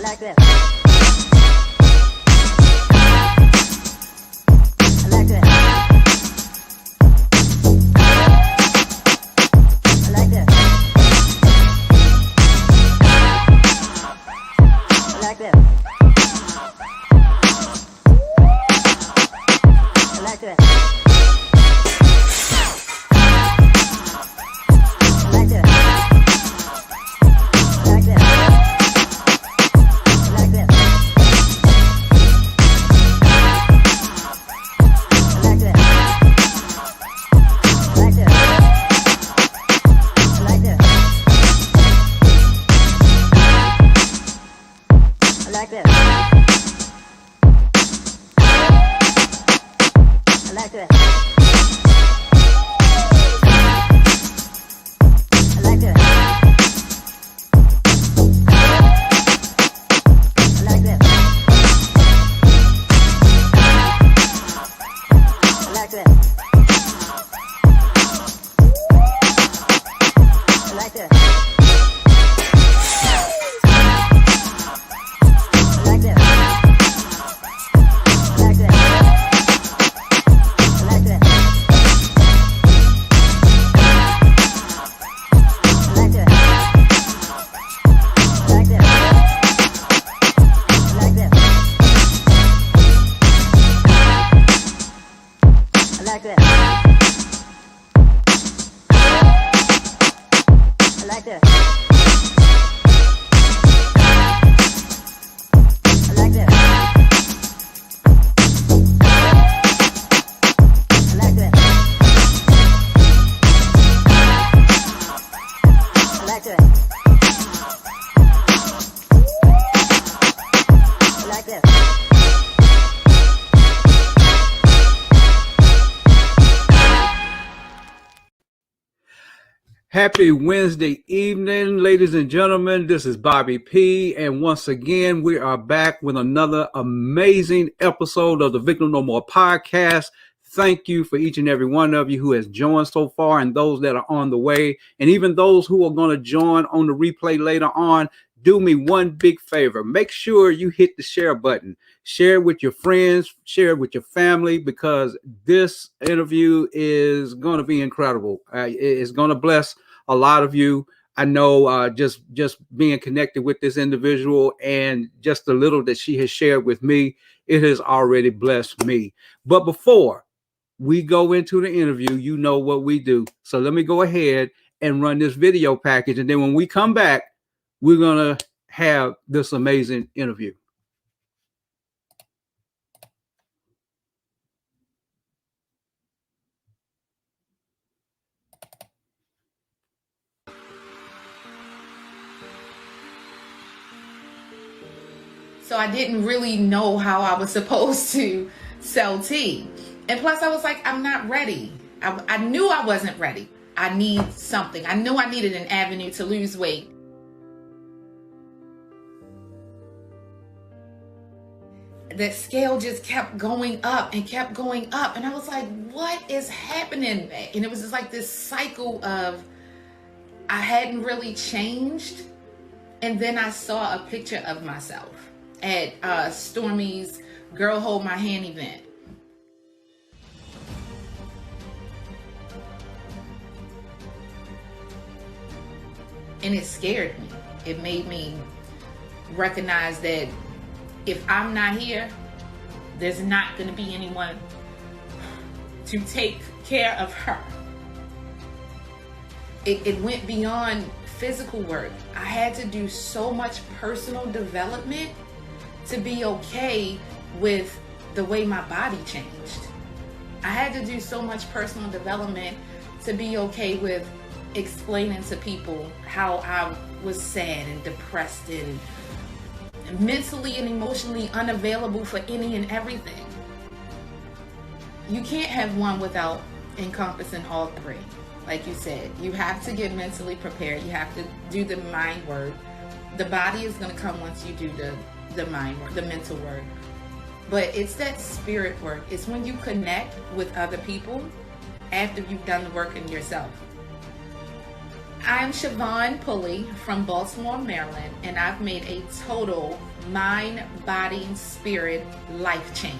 like that. I like that. I like that. I like that. I like that. Happy Wednesday evening, ladies and gentlemen. This is Bobby P. And once again, we are back with another amazing episode of the Victim No More podcast. Thank you for each and every one of you who has joined so far and those that are on the way. And even those who are going to join on the replay later on, do me one big favor. Make sure you hit the share button. Share it with your friends, share it with your family, because this interview is going to be incredible. It's going to bless a lot of you. I know just being connected with this individual and just the little that she has shared with me, it has already blessed me. But before we go into the interview, you know what we do. So let me go ahead and run this video package. And then when we come back, we're going to have this amazing interview. So I didn't really know how I was supposed to sell tea. And plus I was like, I'm not ready. I knew I wasn't ready. I need something. I knew I needed an avenue to lose weight. That scale just kept going up and kept going up. And I was like, what is happening? And it was just like this cycle of I hadn't really changed. And then I saw a picture of myself at Stormy's Girl Hold My Hand event. And it scared me. It made me recognize that if I'm not here, there's not going to be anyone to take care of her. It went beyond physical work. I had to do so much personal development to be okay with the way my body changed. I had to do so much personal development to be okay with explaining to people how I was sad and depressed and mentally and emotionally unavailable for any and everything. You can't have one without encompassing all three. Like you said, you have to get mentally prepared. You have to do the mind work. The body is going to come once you do the mind work, the mental work. But it's that spirit work. It's when you connect with other people after you've done the work in yourself. I'm Chavon Pulley from Baltimore, Maryland, and I've made a total mind, body, and spirit life change.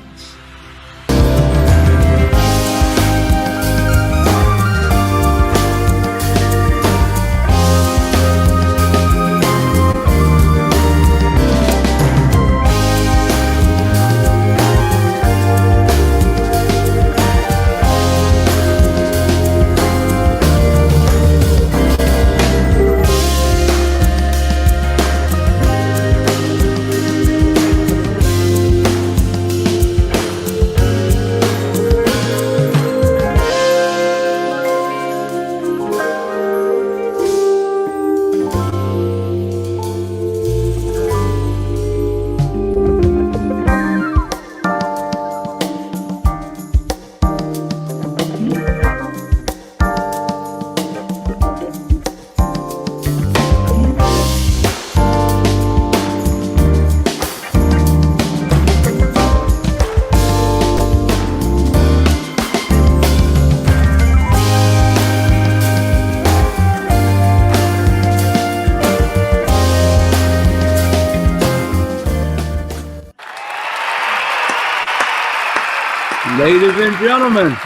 Ladies and gentlemen,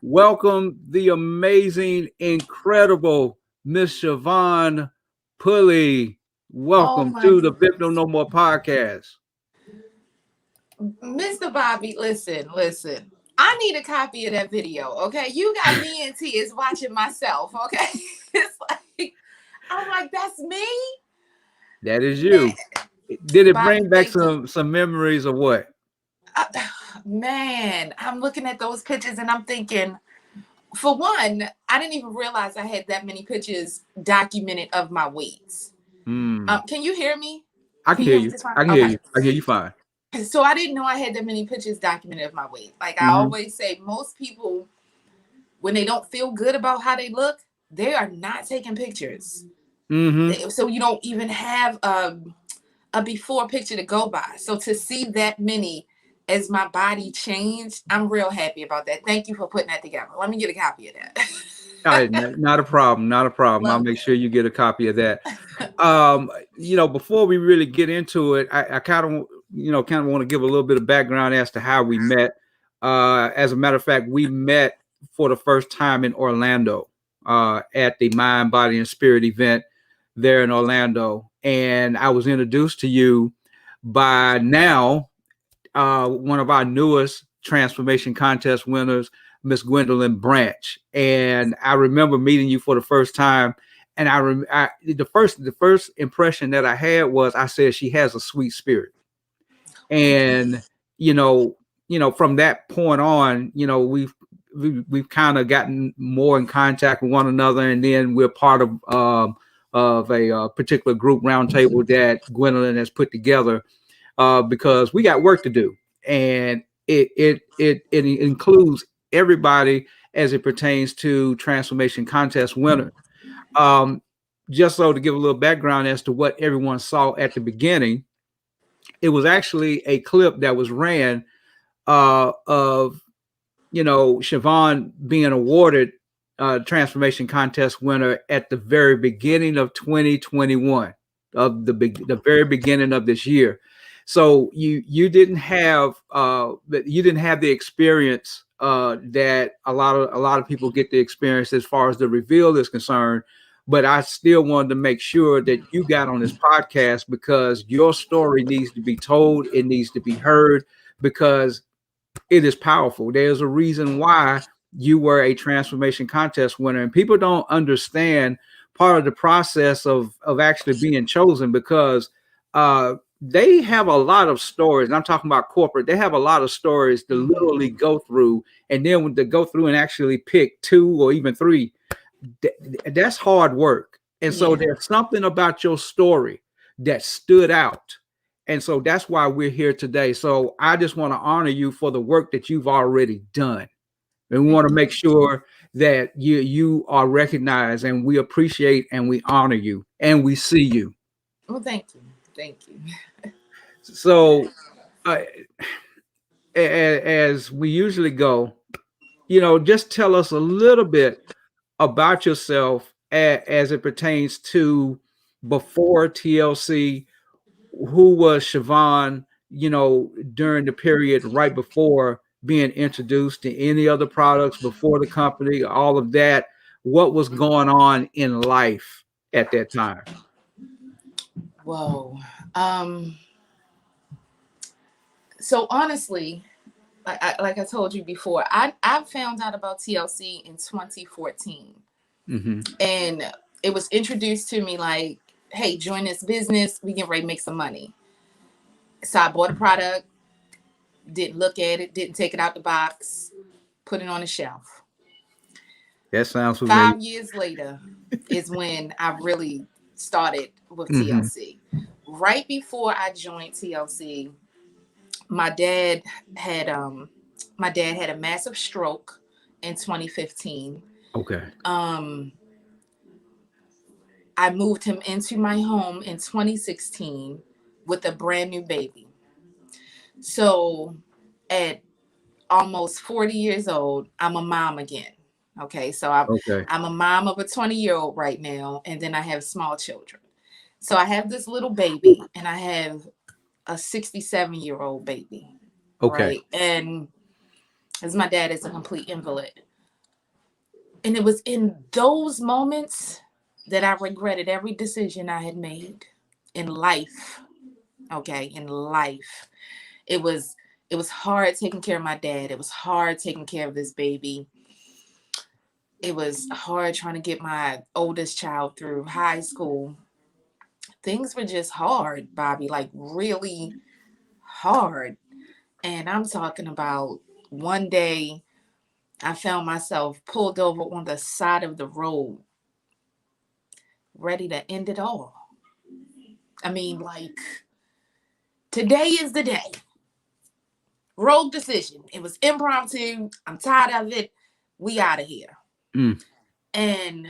welcome the amazing, incredible Miss Chavon Pulley. Oh Welcome my, to the Victim No More podcast. Mr. Bobby, listen. I need a copy of that video, okay? You got me in tears watching myself, okay? It's like, I'm like, that's me? That is you. Did it Bobby, bring back thank you. some memories of what? Man, I'm looking at those pictures and I'm thinking, for one, I didn't even realize I had that many pictures documented of my weights. Can you hear me? I can Can you hear hear me you. just fine? I can hear Okay. you. I can hear you fine. So I didn't know I had that many pictures documented of my weight. Like I Mm-hmm. always say, most people, when they don't feel good about how they look, they are not taking pictures. Mm-hmm. So you don't even have a before picture to go by. So to see that many as my body changed, I'm real happy about that. Thank you for putting that together. Let me get a copy of that. All right, not a problem. Not a problem. I'll Love make that. sure you get a copy of that. Before we really get into it, I kind of want to give a little bit of background as to how we met. As a matter of fact, we met for the first time in Orlando at the Mind, Body, and Spirit event there in Orlando, and I was introduced to you by now one of our newest transformation contest winners, Miss Gwendolyn Branch. And I remember meeting you for the first time. And the first impression that I had was I said she has a sweet spirit. And you know, from that point on, we've kind of gotten more in contact with one another, and then we're part of a particular group roundtable that Gwendolyn has put together because we got work to do, and it includes everybody as it pertains to transformation contest winner. Um, just so to give a little background as to what everyone saw at the beginning, it was actually a clip that was ran of Chavon being awarded transformation contest winner at the very beginning of 2021, of the very beginning of this year. So you didn't have the experience that a lot of people get the experience as far as the reveal is concerned. But I still wanted to make sure that you got on this podcast because your story needs to be told. It needs to be heard because it is powerful. There's a reason why you were a transformation contest winner, and people don't understand part of the process of actually being chosen because they have a lot of stories. And I'm talking about corporate. They have a lot of stories to literally go through, and then when to go through and actually pick 2 or even 3, that's hard work. And so there's something about your story that stood out. And so that's why we're here today. So I just want to honor you for the work that you've already done. And we want to make sure that you are recognized, and we appreciate and we honor you and we see you. Well, thank you. So as we usually go, just tell us a little bit about yourself as it pertains to before TLC? Who was Chavon, during the period right before being introduced to any other products before the company, all of that? What was going on in life at that time? Whoa. So honestly, like I told you before, I found out about TLC in 2014. Mm-hmm. And it was introduced to me like, hey, join this business. We can ready to make some money. So I bought a product, didn't look at it, didn't take it out the box, put it on the shelf. That sounds familiar. 5 years later is when I really started with Mm-hmm. TLC. Right before I joined TLC, my dad had a massive stroke in 2015. Okay. I moved him into my home in 2016 with a brand new baby. So at almost 40 years old, I'm a mom again. Okay, so Okay. I'm a mom of a 20-year-old right now, and then I have small children. So I have this little baby, and I have a 67-year-old baby, Okay. right? And as my dad is a complete invalid. And it was in those moments that I regretted every decision I had made in life. Okay, in life. It was hard taking care of my dad. It was hard taking care of this baby. It was hard trying to get my oldest child through high school. Things were just hard, Bobby, like really hard. And I'm talking about one day I found myself pulled over on the side of the road, ready to end it all. I mean, like, today is the day. Rogue decision. It was impromptu. I'm tired of it. We out of here. Mm. And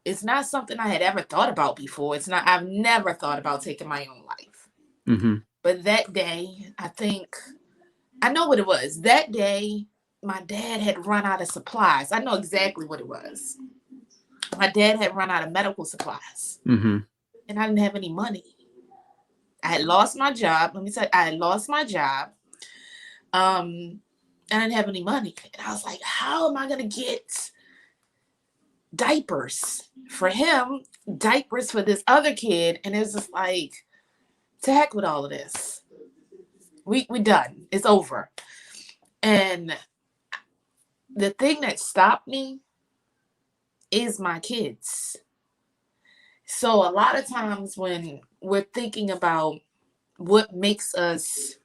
it's not something I had ever thought about before. I've never thought about taking my own life. Mm-hmm. But that day, I know what it was. That day, my dad had run out of supplies. I know exactly what it was. My dad had run out of medical supplies. Mm-hmm. And I didn't have any money. I had lost my job. Let me tell you, I had lost my job. And I didn't have any money. And I was like, how am I going to get diapers for him, diapers for this other kid? And it was just like, to heck with all of this. We done. It's over. And the thing that stopped me is my kids. So a lot of times when we're thinking about what makes us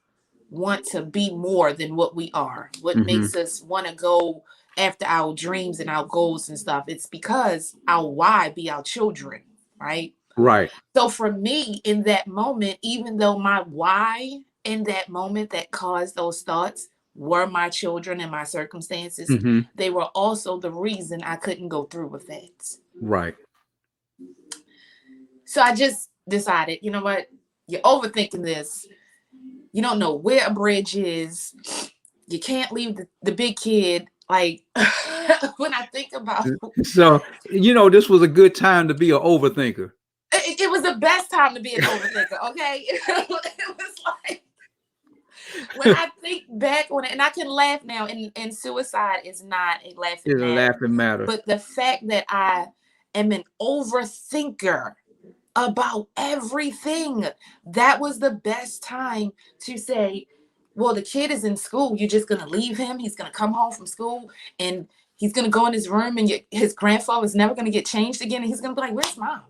want to be more than what we are, what Mm-hmm. makes us want to go after our dreams and our goals and stuff, it's because our why be our children, right? Right. So for me in that moment, even though my why in that moment that caused those thoughts were my children and my circumstances, Mm-hmm. they were also the reason I couldn't go through with that. Right. So I just decided, you know what? You're overthinking this. You don't know where a bridge is. You can't leave the big kid. Like, when I think about So, this was a good time to be an overthinker. it was the best time to be an overthinker, okay? It was like, when I think back on it, and I can laugh now, and suicide is not a laughing It's a matter. laughing matter. But the fact that I am an overthinker about everything, that was the best time to say, well, the kid is in school. You're just going to leave him. He's going to come home from school and he's going to go in his room and his grandfather is never going to get changed again. And he's going to be like, where's mom?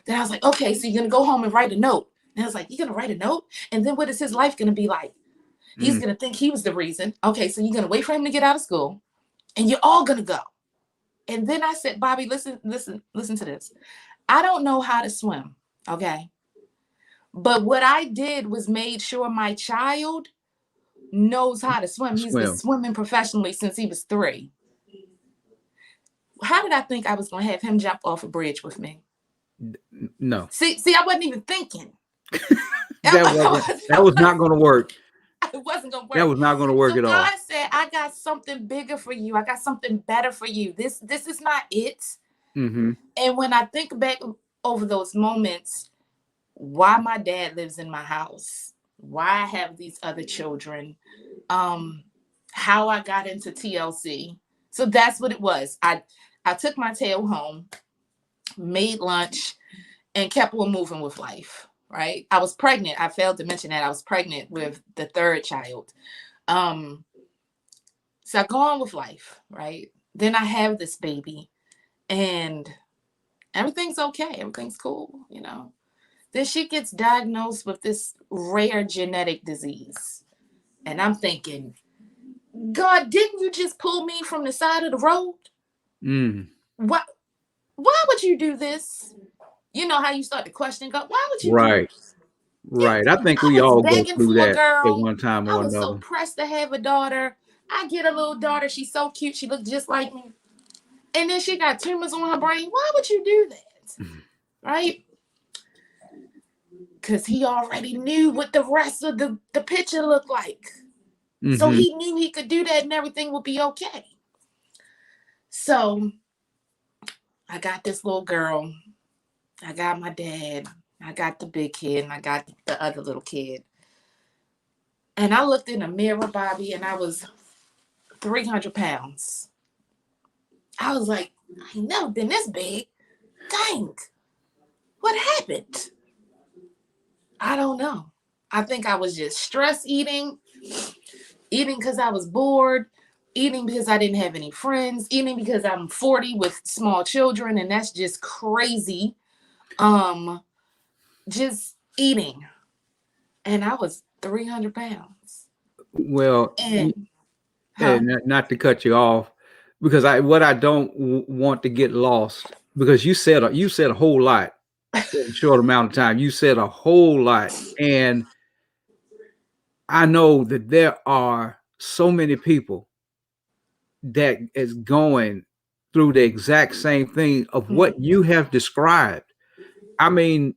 Then I was like, okay, so you're going to go home and write a note. And I was like, you're going to write a note? And then what is his life going to be like? He's going to think he was the reason. Okay, so you're going to wait for him to get out of school and you're all going to go. And then I said, Bobby, listen to this. I don't know how to swim, okay? But what I did was made sure my child knows how to swim. He's been swimming professionally since he was 3. How did I think I was going to have him jump off a bridge with me? No. See, I wasn't even thinking. that was not going to work. It wasn't going to work. That was not going to work at all. God said, I got something bigger for you. I got something better for you. This is not it. Mm-hmm. And when I think back over those moments, why my dad lives in my house, why I have these other children, um, how I got into TLC. So that's what it was. I took my tail home, made lunch, and kept on moving with life. Right. I was pregnant. I failed to mention that I was pregnant with the third child. Um, so I go on with life. Right. Then I have this baby, and everything's okay. Everything's cool. Then she gets diagnosed with this rare genetic disease. And I'm thinking, God, didn't you just pull me from the side of the road? Mm. Why, why would you do this? You know how you start to question God, why would you do Right. this? Right. I think I we was all go begging through for a that at girl. one time I or was so another. pressed to have a daughter. I get a little daughter. She's so cute. She looks just like me. And then she got tumors on her brain. Why would you do that? Right? Because he already knew what the rest of the picture looked like. So Mm-hmm. he knew he could do that and everything would be okay. So I got this little girl. I got my dad. I got the big kid and I got the other little kid. And I looked in the mirror, Bobby, and I was 300 pounds. I was like, I ain't never been this big. Dang. What happened? I don't know. I think I was just stress eating because I was bored, eating because I didn't have any friends, eating because I'm 40 with small children, and that's just crazy. Um, just eating. And I was 300 pounds. Well, And, huh? and not to cut you off, because I don't want to get lost, because you said a whole lot in a short amount of time. You said a whole lot, and I know that there are so many people that is going through the exact same thing of what Mhm. you have described. I mean,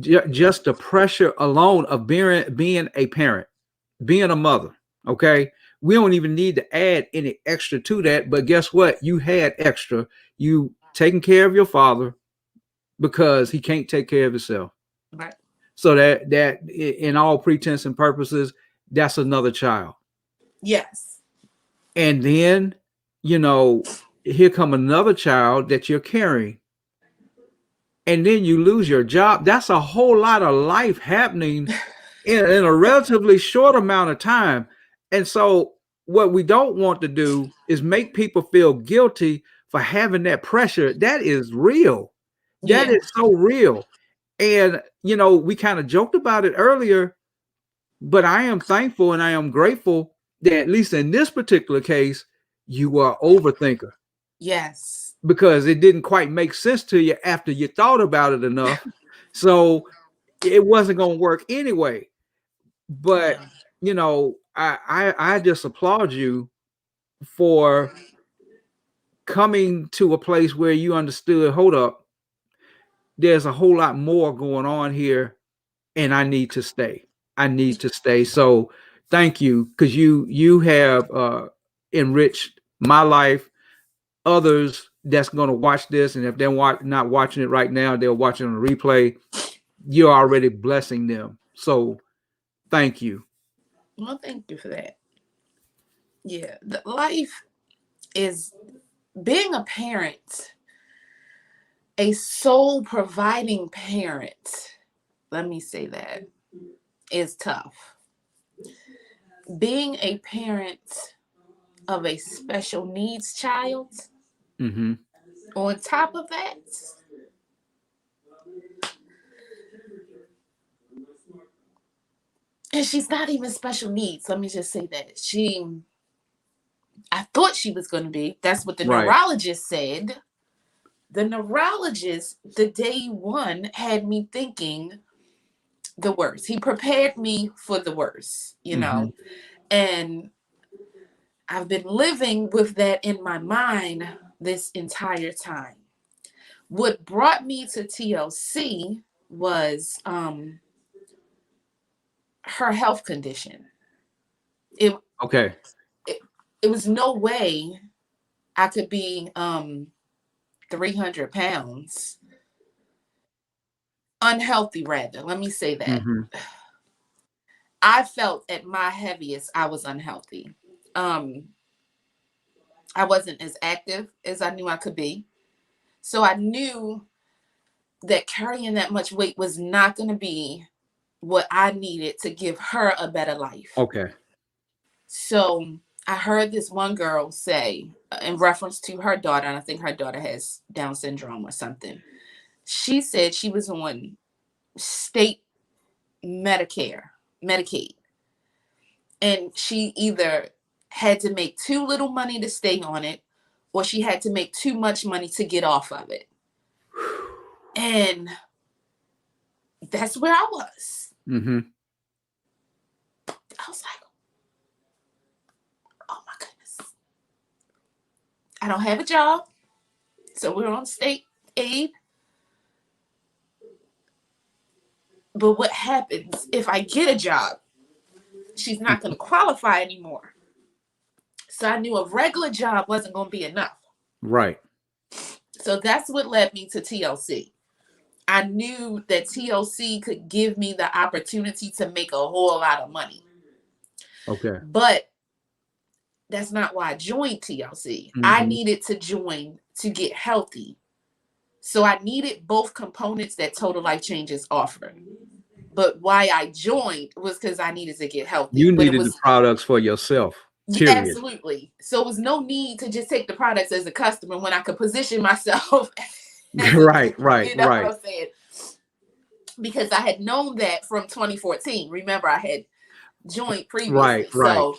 just the pressure alone of being a parent, being a mother. Okay, we don't even need to add any extra to that. But guess what? You had extra. You taking care of your father because he can't take care of himself. Right. So that in all pretense and purposes, that's another child. Yes. And then, you know, here come another child that you're carrying, and then you lose your job. That's a whole lot of life happening in a relatively short amount of time. And so, what we don't want to do is make people feel guilty for having that pressure. That is real. That Yeah. is so real. And, we kind of joked about it earlier, but I am thankful and I am grateful that, at least in this particular case, you are overthinker, Yes. because it didn't quite make sense to you after you thought about it enough. So it wasn't going to work anyway. But, Yeah. I just applaud you for coming to a place where you understood, hold up, there's a whole lot more going on here, and I need to stay. I need to stay. So thank you, because you have enriched my life, others that's going to watch this, and if they're not watching it right now, they're watching on a replay. You're already blessing them. So thank you. Well, thank you for that. Yeah. The life is being a parent, a sole providing parent. Let me say that is tough. Being a parent of a special needs child, Mm-hmm. on top of that, and she's not even special needs. Let me just say that. I thought she was going to be. That's what the Right. neurologist said. The neurologist, the day one, had me thinking the worst. He prepared me for the worst. Mm-hmm. And I've been living with that in my mind this entire time. What brought me to TLC was her health condition. It, Okay. it it was no way I could be 300 pounds. Unhealthy, rather. Let me say that. Mm-hmm. I felt at my heaviest, I was unhealthy. I wasn't as active as I knew I could be. So I knew that carrying that much weight was not going to be what I needed to give her a better life. Okay. So I heard this one girl say, in reference to her daughter, and I think her daughter has Down syndrome or something. She said she was on state Medicaid. And she either had to make too little money to stay on it, or she had to make too much money to get off of it. And that's where I was. Mm-hmm. I was like, oh my goodness. I don't have a job. So we're on state aid. But what happens if I get a job? She's not going to qualify anymore. So I knew a regular job wasn't going to be enough. Right. So that's what led me to TLC. I knew that TLC could give me the opportunity to make a whole lot of money. Okay. But that's not why I joined TLC. Mm-hmm. I needed to join to get healthy. So I needed both components that Total Life Changes offer. But why I joined was because I needed to get healthy. You but needed the products for yourself. Period. Absolutely. So it was no need to just take the products as a customer when I could position myself. Right. You know what I'm saying? Because I had known that from 2014. Remember, I had joined previously. Right. So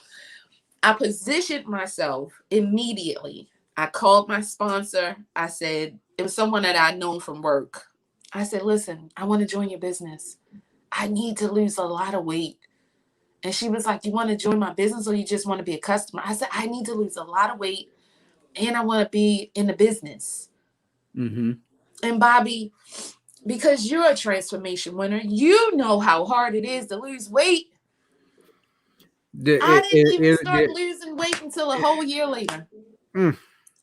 I positioned myself immediately. I called my sponsor. I said, it was someone that I'd known from work. I said, listen, I want to join your business. I need to lose a lot of weight. And she was like, you want to join my business or you just want to be a customer? I said, I need to lose a lot of weight and I want to be in the business. Mm-hmm. And Bobby, because you're a transformation winner, you know how hard it is to lose weight. I didn't even start losing weight until a whole year later.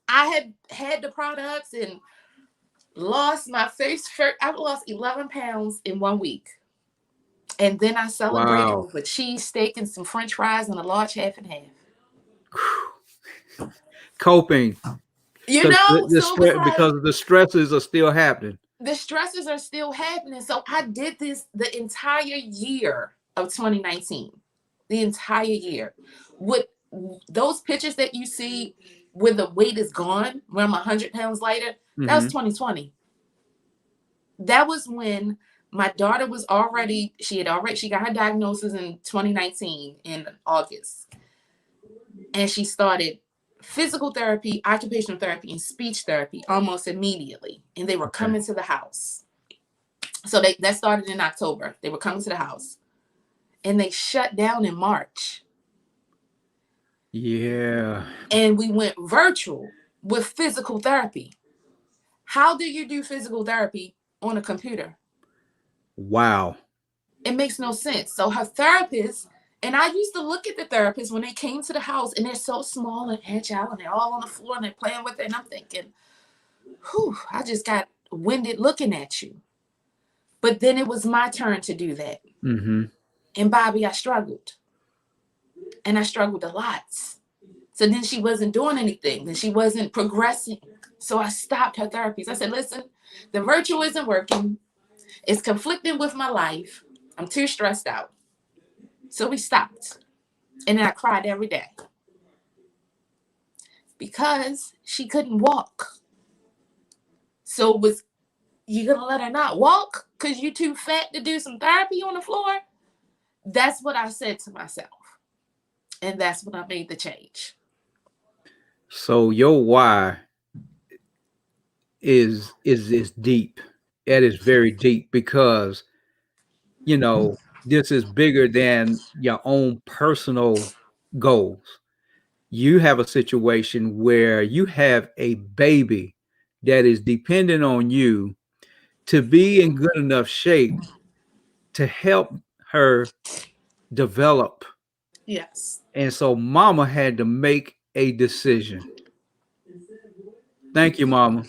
I had the products and lost my I lost 11 pounds in 1 week. And then I celebrated with a cheese steak and some French fries and a large half and half. Coping. You know, because the stresses are still happening. The stresses are still happening. So I did this the entire year of 2019. The entire year. With those pictures that you see where the weight is gone, where I'm 100 pounds lighter, that was 2020. That was when my daughter was she got her diagnosis in 2019 in August. And she started physical therapy, occupational therapy, and speech therapy almost immediately. And they were coming to the house. So that started in October. They were coming to the house. And they shut down in March. Yeah. And we went virtual with physical therapy. How do you do physical therapy on a computer? Wow. It makes no sense. So her therapist, and I used to look at the therapists when they came to the house and they're so small and agile and they're all on the floor and they're playing with it. And I'm thinking, whew, I just got winded looking at you. But then it was my turn to do that. Mm-hmm. And Bobby, I struggled. And I struggled a lot. So then she wasn't doing anything and she wasn't progressing. So I stopped her therapies. I said, listen, the virtual isn't working. It's conflicting with my life. I'm too stressed out. So we stopped. And then I cried every day. Because she couldn't walk. So you going to let her not walk because you're too fat to do some therapy on the floor? That's what I said to myself. And that's when I made the change. So your why is deep. It is very deep because, this is bigger than your own personal goals. You have a situation where you have a baby that is dependent on you to be in good enough shape to help her develop. Yes. And so mama had to make a decision. Thank you, mama.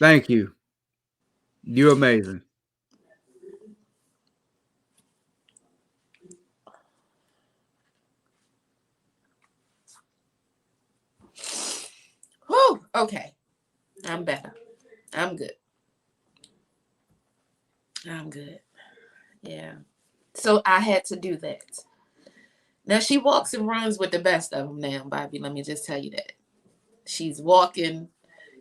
Thank you. You're amazing. Whew, okay. I'm better. I'm good. I'm good. Yeah. So I had to do that. Now she walks and runs with the best of them now, Bobby. Let me just tell you that. She's walking,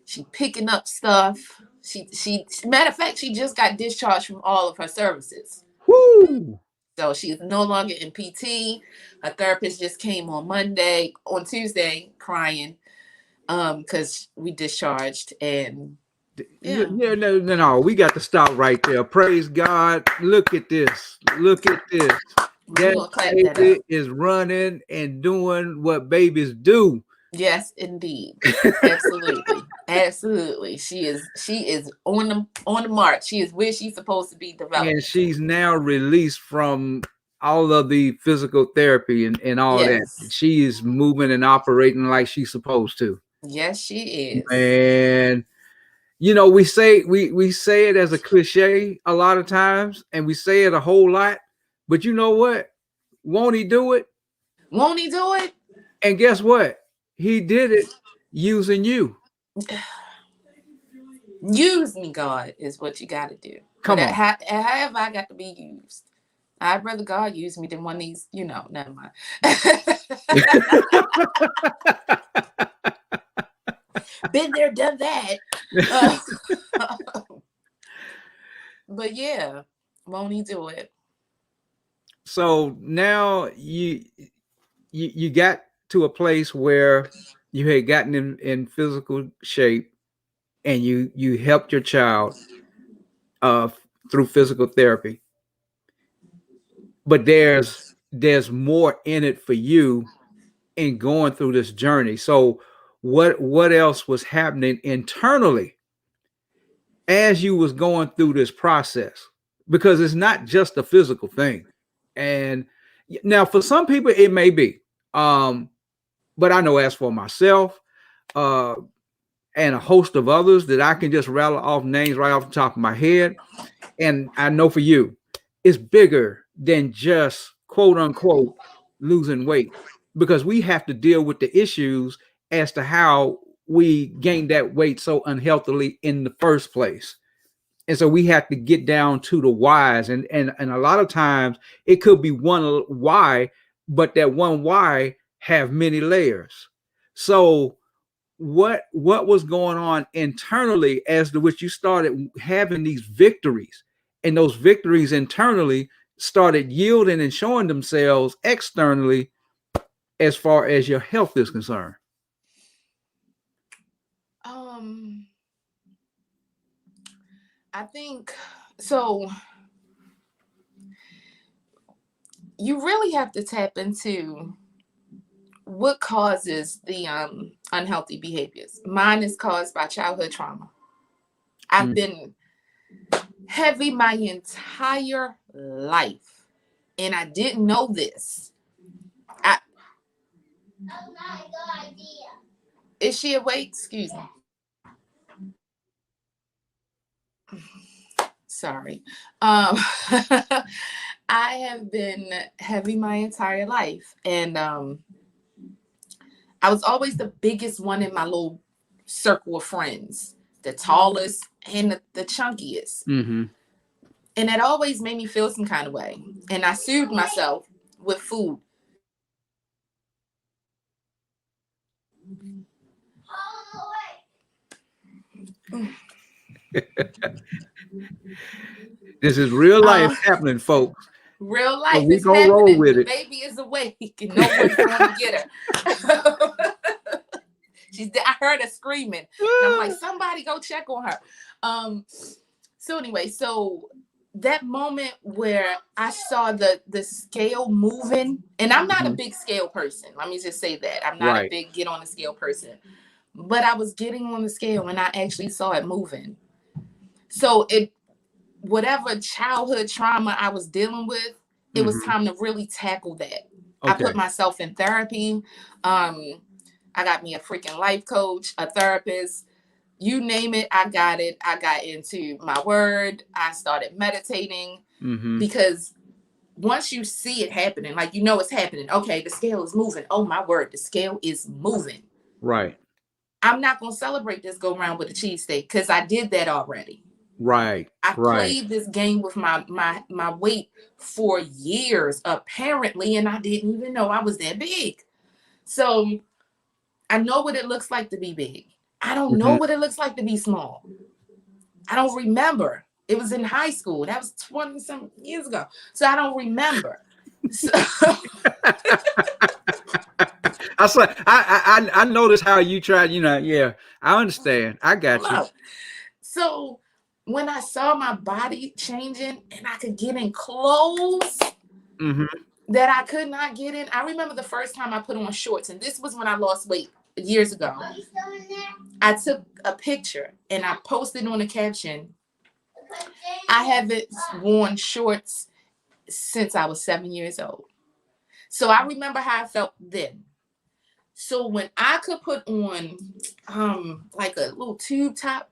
she picking up stuff. She matter of fact, she just got discharged from all of her services. Woo! So she's no longer in PT. Her therapist just came on Tuesday, crying, because we discharged and Yeah, yeah. no. We got to stop right there. Praise God. Look at this. Look at this. We're That gonna clap that baby up. is running and doing what babies do. Yes, indeed. Absolutely. Absolutely. She is on the mark. She is where she's supposed to be And developing to. she's now released from all of the physical therapy and all that. Yes. She is moving and operating like she's supposed to. Yes, she is. And you know, we say it as a cliche a lot of times, and we say it a whole lot. But you know what? Won't he do it? Won't he do it? And guess what? He did it using you. Use me, God, is what you got to do. But Come on. however I got to be used, I'd rather God use me than one of these, never mind. Been there, done that. But yeah, won't he do it? So now you got to a place where you had gotten in physical shape, and you helped your child uh through physical therapy. But there's more in it for you in going through this journey. So what else was happening internally as you was going through this process? Because it's not just a physical thing. And now for some people it may be. But I know as for myself, uh and a host of others that I can just rattle off names right off the top of my head. And I know for you, it's bigger than just quote unquote losing weight, because we have to deal with the issues as to how we gained that weight so unhealthily in the first place. And so we have to get down to the whys. And a lot of times it could be one why, but that one why have many layers. So what was going on internally as to which you started having these victories, and those victories internally started yielding and showing themselves externally as far as your health is concerned? Um, I think so. You really have to tap into what causes the unhealthy behaviors. Mine is caused by childhood trauma. I've been heavy my entire life, and I didn't know this. I, is she awake? Excuse me. Sorry. I have been heavy my entire life, and I was always the biggest one in my little circle of friends, the tallest and the chunkiest. Mm-hmm. And it always made me feel some kind of way. And I soothed myself with food. This is real life happening, folks. Real So life we is gonna roll happening. with The it. baby is awake and no one's going to get her. I heard her screaming. And I'm like, somebody go check on her. So anyway, so that moment where I saw the scale moving, and I'm not a big scale person. Let me just say that. I'm not a big get on the scale person. But I was getting on the scale and I actually saw it moving. So whatever childhood trauma I was dealing with, it was time to really tackle that. I put myself in therapy. I got me a freaking life coach, a therapist. You name it, I got it. I got into my word. I started meditating because once you see it happening, like you know it's happening. Okay, the scale is moving. Oh my word, the scale is moving. Right. I'm not gonna celebrate this go round with a cheesesteak because I did that already. Right. I Right. played this game with my weight for years, apparently, and I didn't even know I was that big. So I know what it looks like to be big. I don't know what it looks like to be small. I don't remember. It was in high school. That was 20 some years ago. So I don't remember. So, I saw. I noticed how you tried. Yeah. I understand. I got you. so when I saw my body changing and I could get in clothes that I could not get in, I remember the first time I put on shorts, and this was when I lost weight years ago. I took a picture and I posted on a caption, I haven't worn shorts since I was 7 years old. So I remember how I felt then. So when I could put on like a little tube top,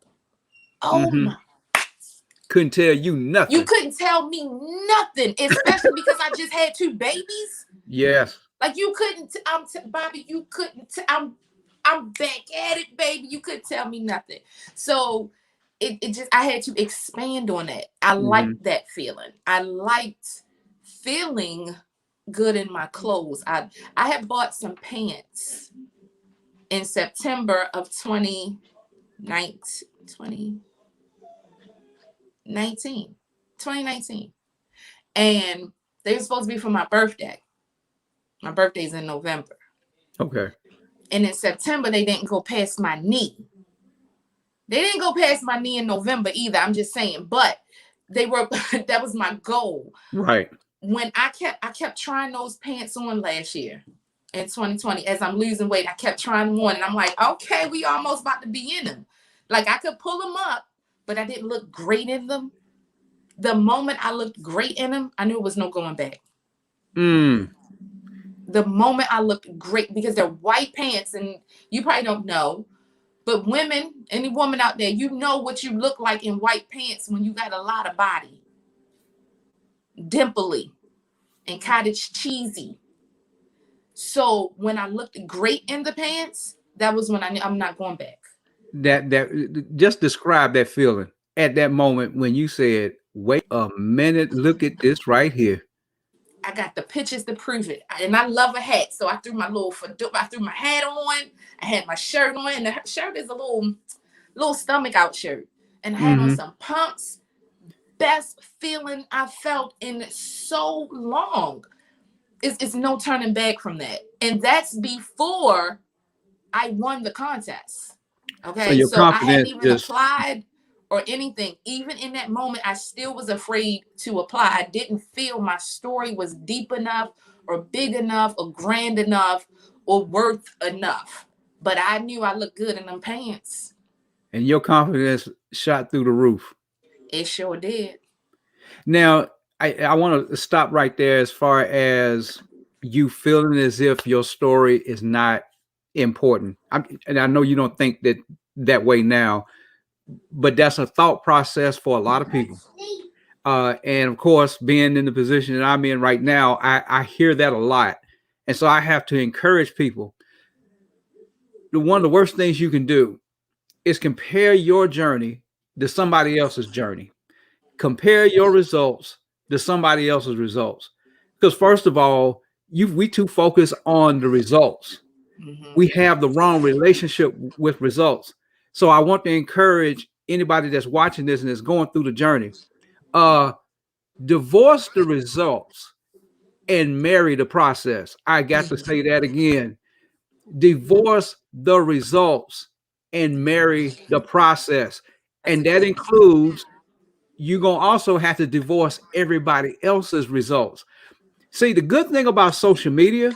oh my, couldn't tell you nothing. you couldn't tell me nothing, especially because I just had 2 babies. Yes. Like you couldn't, Bobby, you couldn't, I'm back at it, baby. You couldn't tell me nothing. So it just, I had to expand on that. I liked that feeling. I liked feeling good in my clothes. I had bought some pants in September of 2019. And they were supposed to be for my birthday. My birthday's in November. Okay. And in September, they didn't go past my knee. They didn't go past my knee in November either. I'm just saying, but they were, that was my goal. Right. When I kept trying those pants on last year in 2020, as I'm losing weight, I kept trying them on and I'm like, okay, we almost about to be in them. Like I could pull them up, but I didn't look great in them. The moment I looked great in them, I knew it was no going back. The moment I looked great, because they're white pants, and you probably don't know, but women, any woman out there, you know what you look like in white pants when you got a lot of body. Dimply and cottage cheesy. So when I looked great in the pants, that was when I knew I'm not going back. That just describe that feeling at that moment when you said, wait a minute, look at this right here. I got the pictures to prove it. And I love a hat. So I threw my I threw my hat on. I had my shirt on. And the shirt is a little stomach out shirt. And I had on some pumps. Best feeling I felt in so long. It's no turning back from that. And that's before I won the contest. Okay. So I hadn't even applied or anything. Even in that moment, I still was afraid to apply. I didn't feel my story was deep enough or big enough or grand enough or worth enough. But I knew I looked good in them pants. And your confidence shot through the roof. It sure did. Now, I want to stop right there as far as you feeling as if your story is not important. And I know you don't think that way now, but that's a thought process for a lot of people. And of course, being in the position that I'm in right now, I hear that a lot. And so I have to encourage people. One of the worst things you can do is compare your journey to somebody else's journey. Compare your results to somebody else's results. Because first of all, we too focus on the results. We have the wrong relationship with results. So I want to encourage anybody that's watching this and is going through the journey, divorce the results and marry the process. I got to say that again. Divorce the results and marry the process. And that includes, you're going to also have to divorce everybody else's results. See, the good thing about social media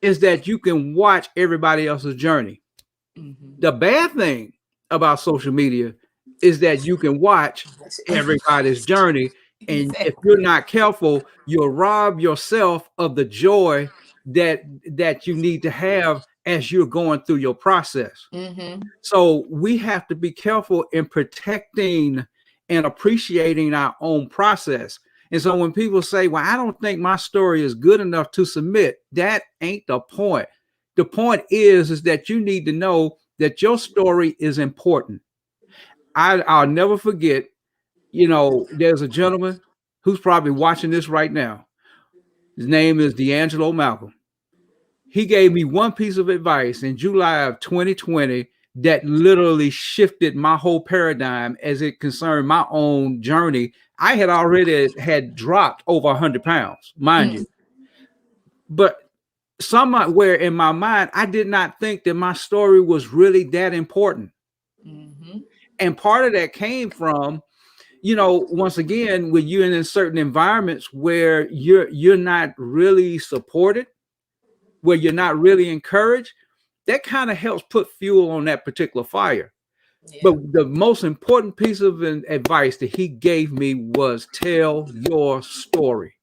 is that you can watch everybody else's journey. The bad thing about social media is that you can watch everybody's journey. And if you're not careful, you'll rob yourself of the joy that you need to have as you're going through your process. Mm-hmm. So we have to be careful in protecting and appreciating our own process. And so when people say, well, I don't think my story is good enough to submit, that ain't the point. The point is that you need to know that your story is important. I'll never forget, there's a gentleman who's probably watching this right now. His name is D'Angelo Malcolm. He gave me one piece of advice in July of 2020 that literally shifted my whole paradigm as it concerned my own journey. I had already had dropped over 100 pounds, mind you. But somewhere in my mind, I did not think that my story was really that important. Mm-hmm. And part of that came from, once again, when you're in certain environments where you're not really supported, where you're not really encouraged, that kind of helps put fuel on that particular fire. Yeah. But the most important piece of advice that he gave me was tell your story.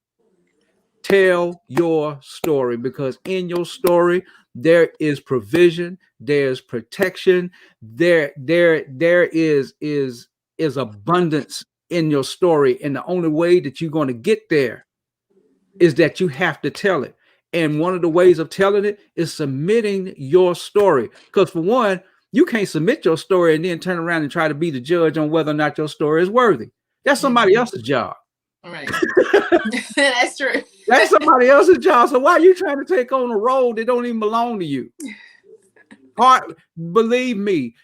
Tell your story, because in your story there is provision, there's protection, there is abundance in your story, and the only way that you're going to get there is that you have to tell it. And one of the ways of telling it is submitting your story. Because for one, you can't submit your story and then turn around and try to be the judge on whether or not your story is worthy. That's somebody else's job. Right. That's true. That's somebody else's job. So why are you trying to take on a role that don't even belong to you? Believe me,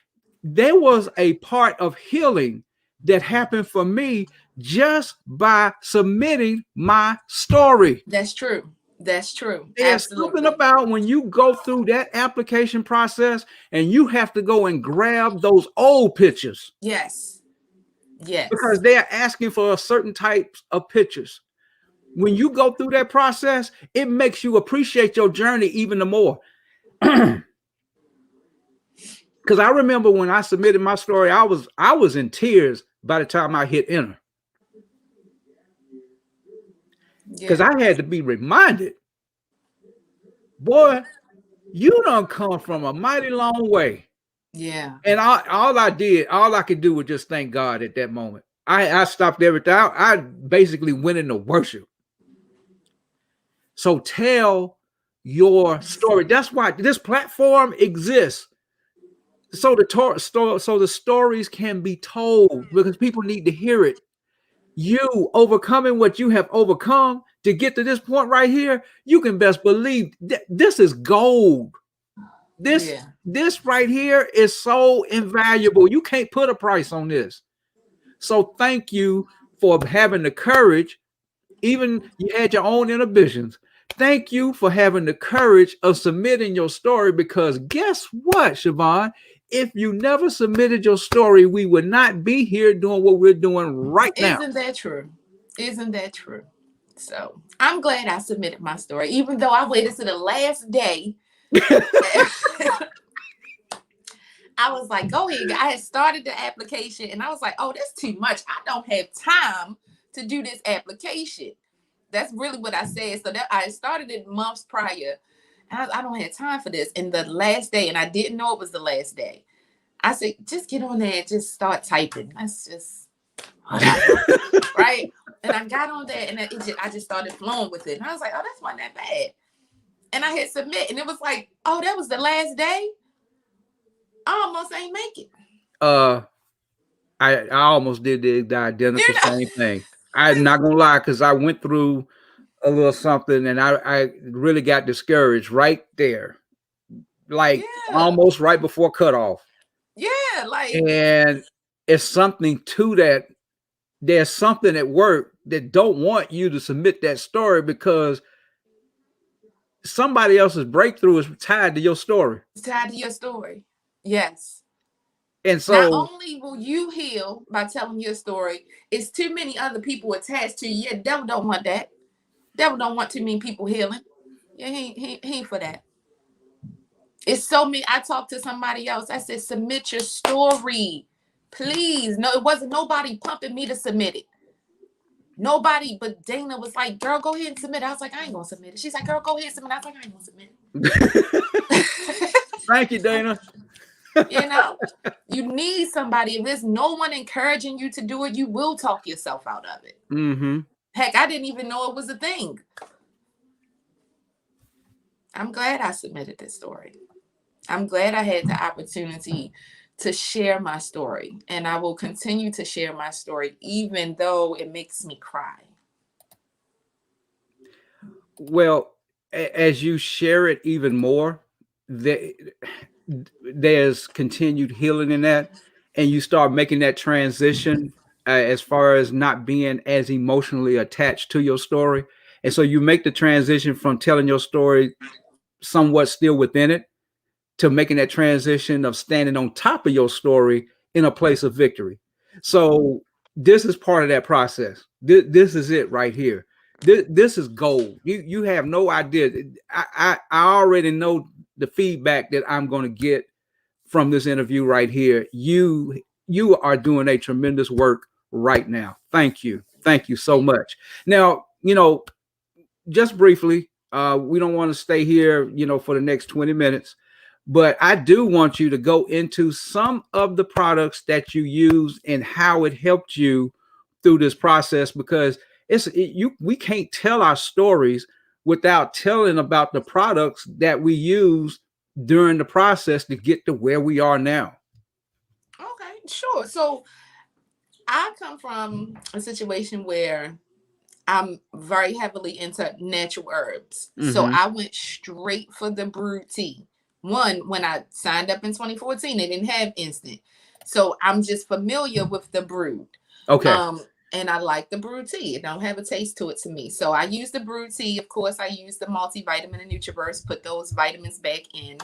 there was a part of healing that happened for me just by submitting my story. That's true. That's true. There's Absolutely. something about when you go through that application process and you have to go and grab those old pictures. Yes. Yes. Because they are asking for a certain types of pictures. When you go through that process, it makes you appreciate your journey even the more. Because I remember when I submitted my story, I was in tears by the time I hit enter. Because I had to be reminded, boy, you done come from a mighty long way. Yeah. And all I could do was just thank God at that moment. I stopped everything. I basically went into worship. So tell your story. That's why this platform exists. So the stories can be told, because people need to hear it. You overcoming what you have overcome to get to this point right here, you can best believe this is gold. This right here is so invaluable. You can't put a price on this. So thank you for having the courage. Even you had your own inhibitions. Thank you for having the courage of submitting your story, because guess what, Chavon? If you never submitted your story, we would not be here doing what we're doing right now. Isn't that true? Isn't that true? So I'm glad I submitted my story, even though I waited to the last day. I was like, go ahead. I had started the application and I was like, oh, that's too much. I don't have time to do this application. That's really what I said. So that I started it months prior. And I don't have time for this. And the last day, and I didn't know it was the last day, I said, just get on there and just start typing. That's just right. And I got on there and I just started flowing with it. And I was like, oh, that's not that bad. And I hit submit. And it was like, oh, that was the last day? I almost ain't make it. I almost did the identical same thing. I'm not gonna lie, because I went through a little something and I really got discouraged right there, like almost right before cutoff. And it's something to that. There's something at work that don't want you to submit that story, because somebody else's breakthrough is tied to your story. It's tied to your story. Yes. And so not only will you heal by telling your story, it's too many other people attached to you. Yeah, devil don't want that. Devil don't want too many people healing. Yeah, he ain't for that. It's so many. I talked to somebody else. I said, submit your story, please. No, it wasn't nobody pumping me to submit it. Nobody but Dana was like, girl, go ahead and submit it. I was like, I ain't gonna submit it. She's like, girl, go ahead and submit it. I was like, I ain't gonna submit it. Thank you, Dana. You know, you need somebody. If there's no one encouraging you to do it, you will talk yourself out of it. Mm-hmm. Heck, I didn't even know it was a thing. I'm glad I submitted this story. I'm glad I had the opportunity to share my story, and I will continue to share my story, even though it makes me cry. Well, as you share it even more, there's continued healing in that, and you start making that transition as far as not being as emotionally attached to your story. And so you make the transition from telling your story somewhat still within it to making that transition of standing on top of your story in a place of victory. So this is part of that process. This is it right here. This is gold. You have no idea. I already know the feedback that I'm going to get from this interview right here. You are doing a tremendous work right now. Thank you. Thank you so much. Now, just briefly, we don't want to stay here, for the next 20 minutes, but I do want you to go into some of the products that you use and how it helped you through this process, because we can't tell our stories without telling about the products that we use during the process to get to where we are now. Okay, sure. So I come from a situation where I'm very heavily into natural herbs. Mm-hmm. So I went straight for the brewed tea. One, when I signed up in 2014, they didn't have instant. So I'm just familiar with the brewed. Okay. And I like the brewed tea. It don't have a taste to it to me. So I use the brewed tea. Of course, I use the multivitamin and NutriVerse, put those vitamins back in.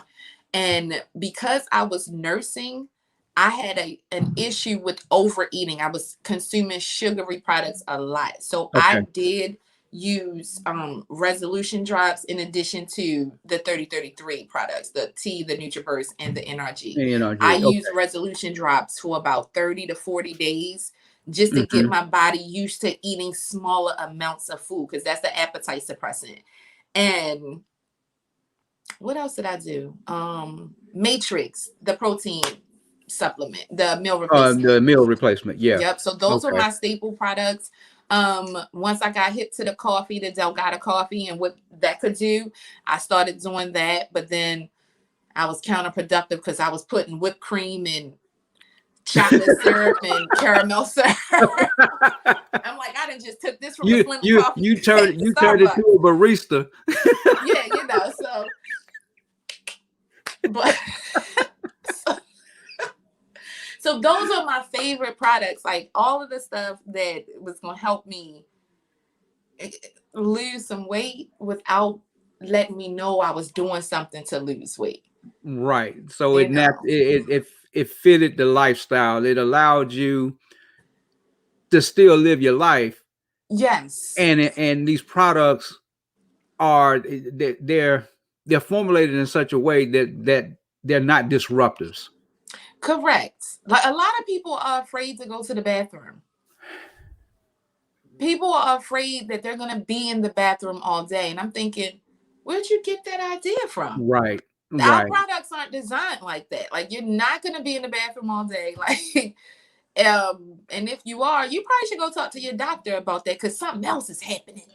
And because I was nursing, I had an issue with overeating. I was consuming sugary products a lot. So I did use resolution drops in addition to the 3033 products, the tea, the NutriVerse, and the NRG. I used resolution drops for about 30 to 40 days just to get my body used to eating smaller amounts of food, because that's the appetite suppressant. And what else did I do? Matrix, the protein supplement, the meal replacement. The meal replacement, yeah. Yep. So those are my staple products. Once I got hip to the coffee, the Delgado coffee, and what that could do, I started doing that. But then I was counterproductive because I was putting whipped cream and chocolate syrup and caramel syrup. I'm like, I didn't just took this from a Slim coffee. You turned into a barista. Yeah, so. But so those are my favorite products. Like all of the stuff that was going to help me lose some weight without letting me know I was doing something to lose weight. Right. So it fitted the lifestyle. It allowed you to still live your life. Yes. And these products they're formulated in such a way that they're not disruptors. Correct. Like a lot of people are afraid to go to the bathroom. People are afraid that they're going to be in the bathroom all day. And I'm thinking, where'd you get that idea from? Right. Our products aren't designed like that. Like you're not going to be in the bathroom all day. Like, and if you are, you probably should go talk to your doctor about that, because something else is happening.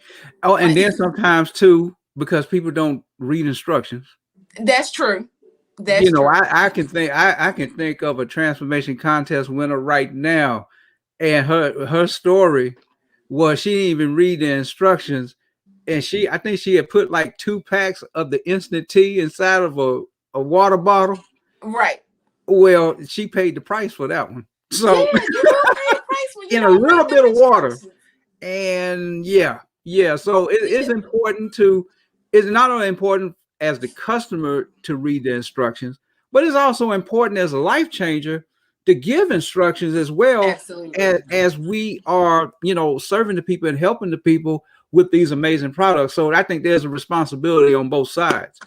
Oh, and then sometimes too, because people don't read instructions. That's true. That's true. I can think of a transformation contest winner right now, and her story was she didn't even read the instructions, and I think she had put like 2 packs of the instant tea inside of a water bottle. Right. Well, she paid the price for that one. So yeah, you will pay the price when you in a little bit of water. And so it's important it's not only important as the customer to read the instructions, but it's also important as a life changer to give instructions as well. Absolutely. as we are, serving the people and helping the people with these amazing products. So I think there's a responsibility on both sides.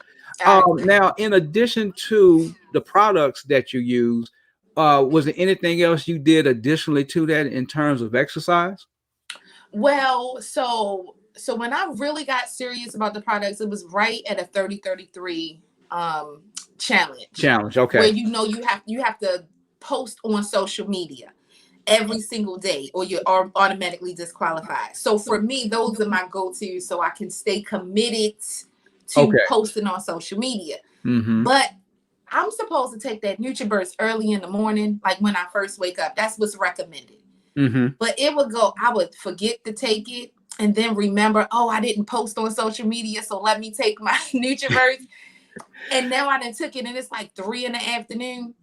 Now, in addition to the products that you use, was there anything else you did additionally to that in terms of exercise? Well, so So when I really got serious about the products, it was right at a 30-33 challenge. Okay. Where you have to post on social media every single day or you're automatically disqualified. So for me, those are my go-to so I can stay committed to posting on social media. Mm-hmm. But I'm supposed to take that NutriBurst early in the morning, like when I first wake up. That's what's recommended. Mm-hmm. But I would forget to take it and then remember, oh, I didn't post on social media, so let me take my NutriBurst. And now I done took it and it's like 3 p.m.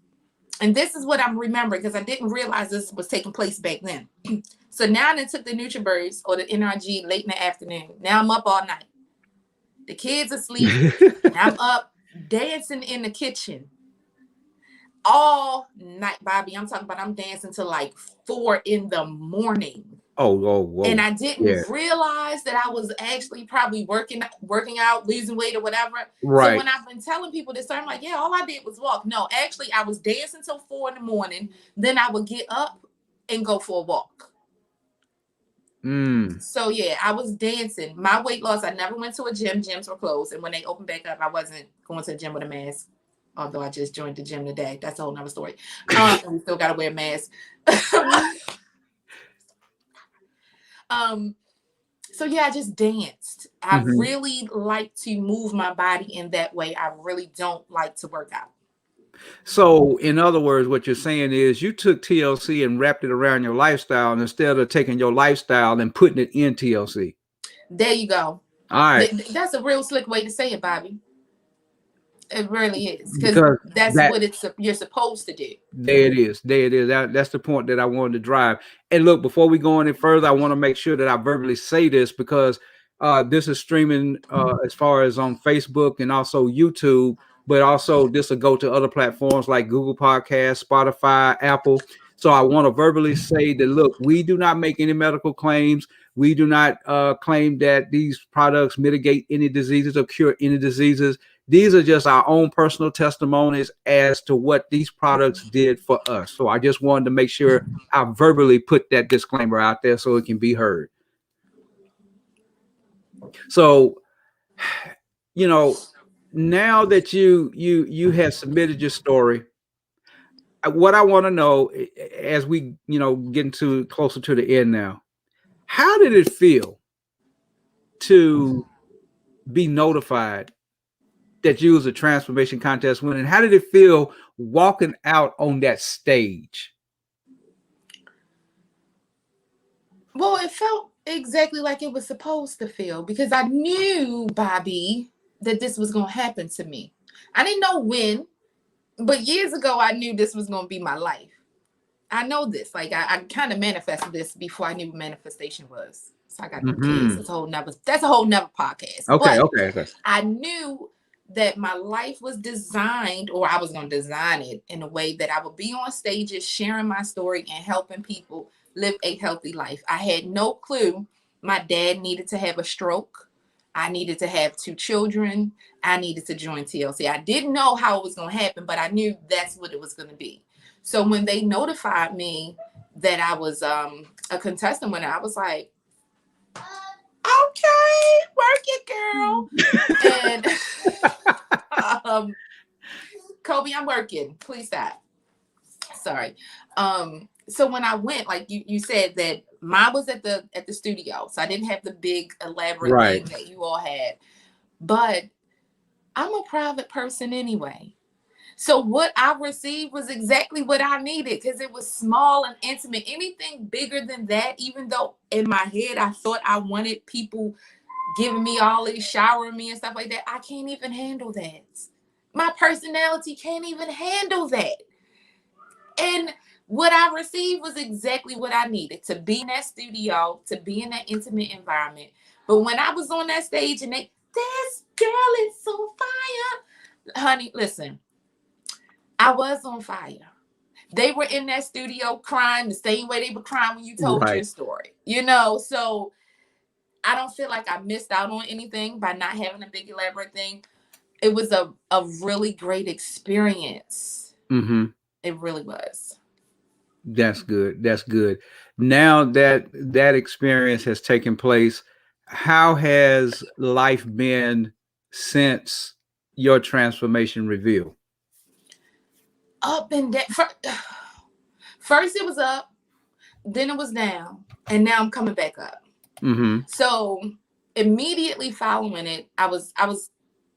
And this is what I'm remembering because I didn't realize this was taking place back then. So now I done took the NutriBurst or the NRG late in the afternoon. Now I'm up all night. The kids are asleep. I'm up dancing in the kitchen all night, Bobby. I'm talking about I'm dancing till like 4 a.m. Oh. And I didn't realize that I was actually probably working out, losing weight or whatever. Right. So when I've been telling people this, I'm like, yeah, all I did was walk. No, actually, I was dancing till 4 a.m. Then I would get up and go for a walk. So yeah, I was dancing. My weight loss, I never went to a gym. Gyms were closed. And when they opened back up, I wasn't going to the gym with a mask. Although I just joined the gym today. That's a whole nother story. And we still got to wear a mask. So yeah, I just danced. I really like to move my body in that way. I really don't like to work out. So in other words, what you're saying is you took TLC and wrapped it around your lifestyle instead of taking your lifestyle and putting it in TLC. There you go. All right. That's a real slick way to say it, Bobby. It really is, because that's what you're supposed to do. There it is. That's the point that I wanted to drive. And look, before we go any further, I want to make sure that I verbally say this because this is streaming as far as on Facebook and also YouTube, but also this will go to other platforms like Google Podcasts, Spotify, Apple. So I want to verbally say that, look, we do not make any medical claims. We do not claim that these products mitigate any diseases or cure any diseases. These are just our own personal testimonies as to what these products did for us. So I just wanted to make sure I verbally put that disclaimer out there so it can be heard. So, you know, now that you have submitted your story, what I want to know as we, getting closer to the end now, how did it feel to be notified that you was a transformation contest winner? And how did it feel walking out on that stage? Well, it felt exactly like it was supposed to feel because I knew, Bobby, that this was going to happen to me. I didn't know when, but years ago, I knew this was going to be my life. I know this. Like, I kind of manifested this before I knew what manifestation was. So I got no kids. That's a whole nother podcast. Okay. I knew that my life was designed, or I was going to design it in a way that I would be on stages sharing my story and helping people live a healthy life. I had no clue my dad needed to have a stroke. I needed to have 2 children. I needed to join TLC. I didn't know how it was going to happen, but I knew that's what it was going to be. So when they notified me that I was a contestant winner, I was like, okay, work it, girl. And Kobe, I'm working. Please stop. Sorry. So when I went, like you said that mine was at the studio, so I didn't have the big elaborate thing that you all had. But I'm a private person anyway. So what I received was exactly what I needed because it was small and intimate. Anything bigger than that, even though in my head I thought I wanted people giving me all this, showering me and stuff like that, I can't even handle that. My personality can't even handle that. And what I received was exactly what I needed, to be in that studio, to be in that intimate environment. But when I was on that stage and this girl is on fire, honey, listen, I was on fire. They were in that studio crying the same way they were crying when you told your story, so I don't feel like I missed out on anything by not having a big elaborate thing. It was a really great experience. It really was. That's good. Now that experience has taken place, how has life been since your transformation reveal? Up and down. First it was up, then it was down, and now I'm coming back up. Mm-hmm. So immediately following it, I was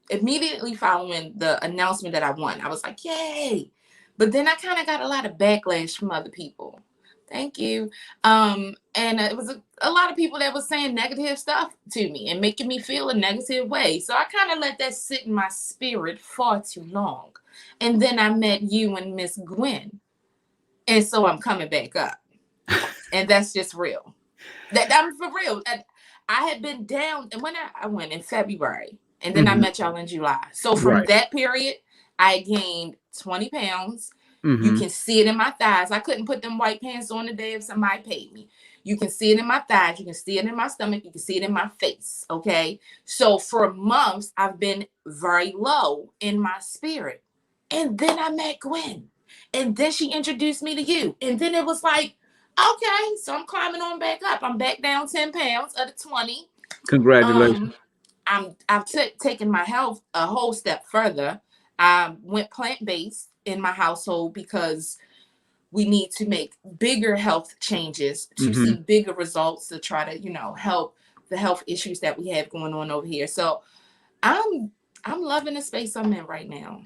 immediately following the announcement that I won. I was like, yay. But then I kind of got a lot of backlash from other people. Thank you. And it was a lot of people that was saying negative stuff to me and making me feel a negative way. So I kind of let that sit in my spirit far too long. And then I met you and Miss Gwen. And so I'm coming back up. And that's just real. I'm for real. I had been down, and when I went in February, and then I met y'all in July. So from that period, I gained 20 pounds. You can see it in my thighs. I couldn't put them white pants on the day if somebody paid me. You can see it in my thighs. You can see it in my stomach. You can see it in my face. Okay. So for months, I've been very low in my spirit. And then I met Gwen. And then she introduced me to you. And then it was like, okay, so I'm climbing on back up. I'm back down 10 pounds of the 20. Congratulations. I've taken my health a whole step further. I went plant-based in my household because we need to make bigger health changes to see bigger results to try to, help the health issues that we have going on over here. So I'm loving the space I'm in right now.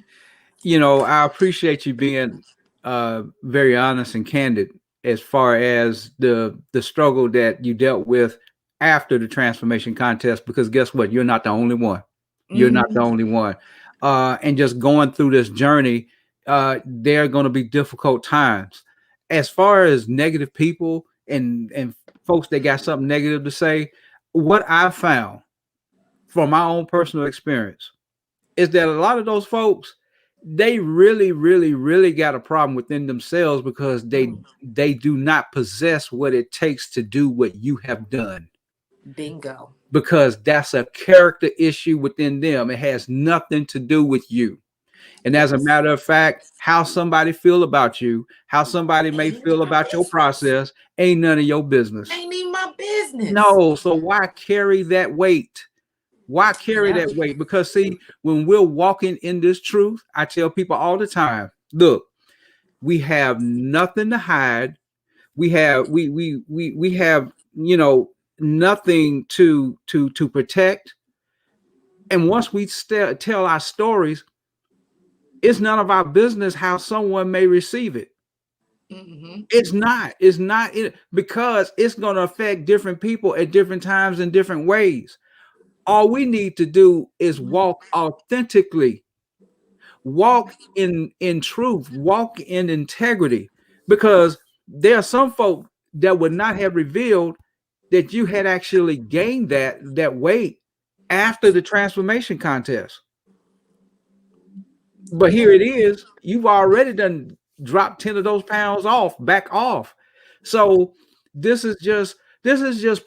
I appreciate you being very honest and candid as far as the struggle that you dealt with after the transformation contest, because guess what? You're not the only one. You're not the only one. And just going through this journey, there are going to be difficult times. As far as negative people and folks that got something negative to say, what I found from my own personal experience is that a lot of those folks, they really, really, really got a problem within themselves because they do not possess what it takes to do what you have done. Bingo. Because that's a character issue within them. It has nothing to do with you. And as a matter of fact, how somebody feel about you, how somebody may feel about your process, ain't none of your business. Ain't even my business. No, so why carry that weight? Why carry that weight? Because see, when we're walking in this truth, I tell people all the time, look, we have nothing to hide. We have nothing to protect. And once we tell our stories, it's none of our business how someone may receive it. It's not because it's going to affect different people at different times in different ways. All we need to do is walk authentically, walk in truth, walk in integrity, because there are some folk that would not have revealed that you had actually gained that weight after the transformation contest. But here it is, you've already done dropped 10 of those pounds back off. So this is just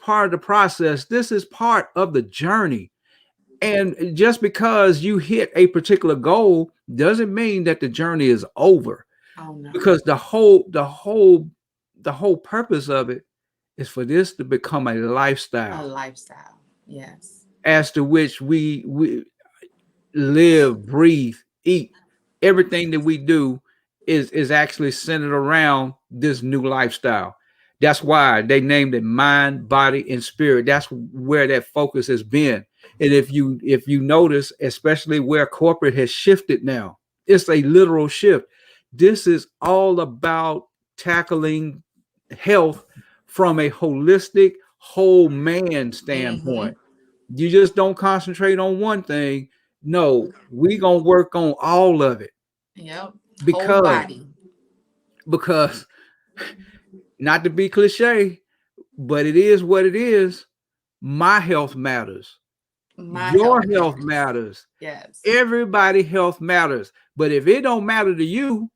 part of the process. This is part of the journey. And just because you hit a particular goal doesn't mean that the journey is over. Oh, no. Because the whole purpose of it is for this to become a lifestyle. A lifestyle, yes. As to which we live, breathe, eat. Everything that we do is actually centered around this new lifestyle. That's why they named it mind, body, and spirit. That's where that focus has been. And if you notice, especially where corporate has shifted now, it's a literal shift. This is all about tackling health from a holistic, whole man standpoint. You just don't concentrate on one thing. No, we gonna work on all of it. Yep. Whole body. Because not to be cliche, but it is what it is. My health matters. Your health matters. Yes. Everybody health matters. But if it don't matter to you,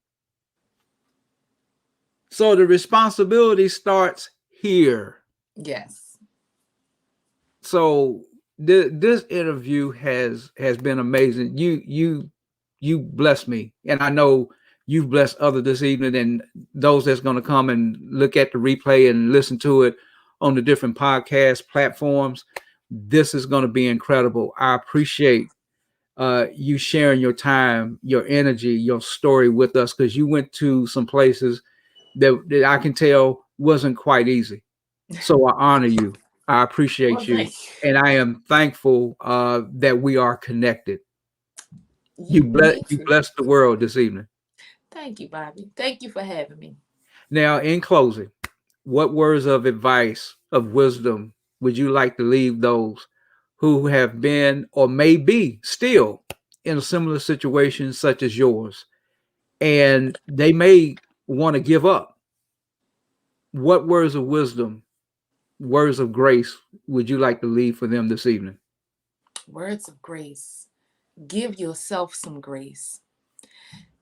so the responsibility starts here. Yes. So this interview has been amazing. You blessed me, and I know you've blessed others this evening, and those that's going to come and look at the replay and listen to it on the different podcast platforms. This is going to be incredible. I appreciate you sharing your time, your energy, your story with us, because you went to some places that I can tell wasn't quite easy. So I honor you. I appreciate you. And I am thankful that we are connected. You blessed the world this evening. Thank you, Bobby. Thank you for having me. Now, in closing, what words of advice, of wisdom, would you like to leave those who have been or may be still in a similar situation such as yours, and they may want to give up? What words of wisdom, words of grace would you like to leave for them this evening? Words of grace. Give yourself some grace.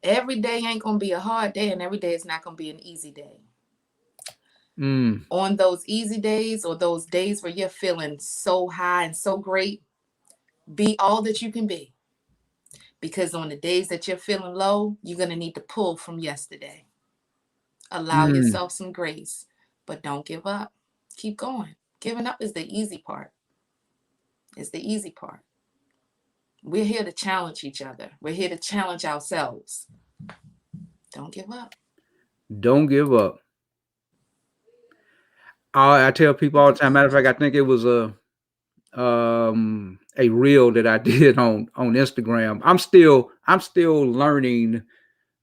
Every day ain't going to be a hard day, and every day is not going to be an easy day. On those easy days, or those days where you're feeling so high and so great, be all that you can be. Because on the days that you're feeling low, you're going to need to pull from yesterday. Allow yourself some grace, but don't give up. Keep going. Giving up is the easy part. It's the easy part. We're here to challenge each other. We're here to challenge ourselves. Don't give up. Don't give up. I tell people all the time. Matter of fact, I think it was a reel that I did on Instagram. I'm still learning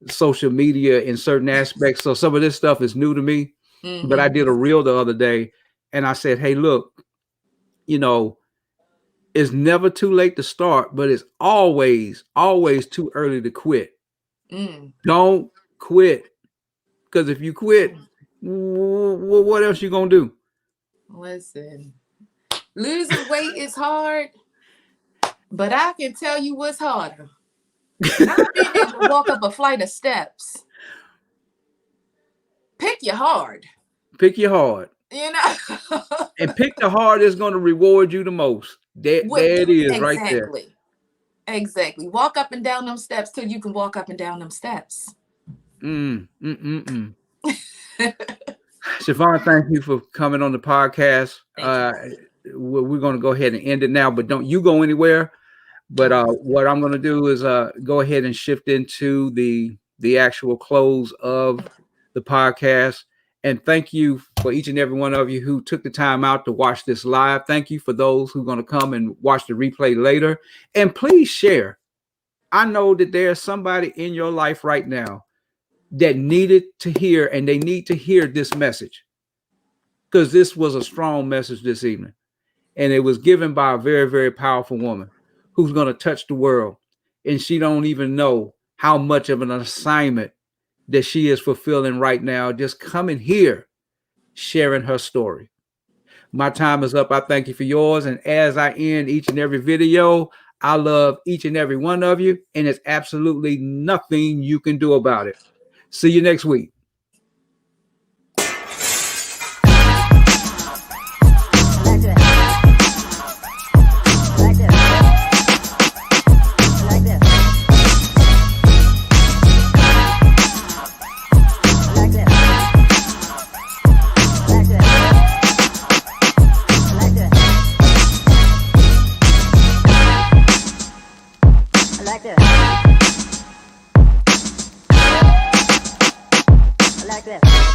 social media in certain aspects, so some of this stuff is new to me. But I did a reel the other day, and I said, hey, look, it's never too late to start, but it's always too early to quit. Don't quit, because if you quit, what else you gonna do? Listen, losing weight is hard, but I can tell you what's harder. Not being able to walk up a flight of steps. Pick your hard. Pick your hard. And pick the hard is going to reward you the most. There it is, exactly. Right there. Exactly. Walk up and down them steps till you can walk up and down them steps. Chavon, thank you for coming on the podcast. We're going to go ahead and end it now, but don't you go anywhere. But what I'm going to do is go ahead and shift into the actual close of the podcast. And thank you for each and every one of you who took the time out to watch this live. Thank you for those who are going to come and watch the replay later. And please share. I know that there's somebody in your life right now that needed to hear, and they need to hear this message, because this was a strong message this evening. And it was given by a very, very powerful woman who's going to touch the world. And she don't even know how much of an assignment that she is fulfilling right now, just coming here, sharing her story. My time is up. I thank you for yours. And as I end each and every video, I love each and every one of you, and there's absolutely nothing you can do about it. See you next week. Like this.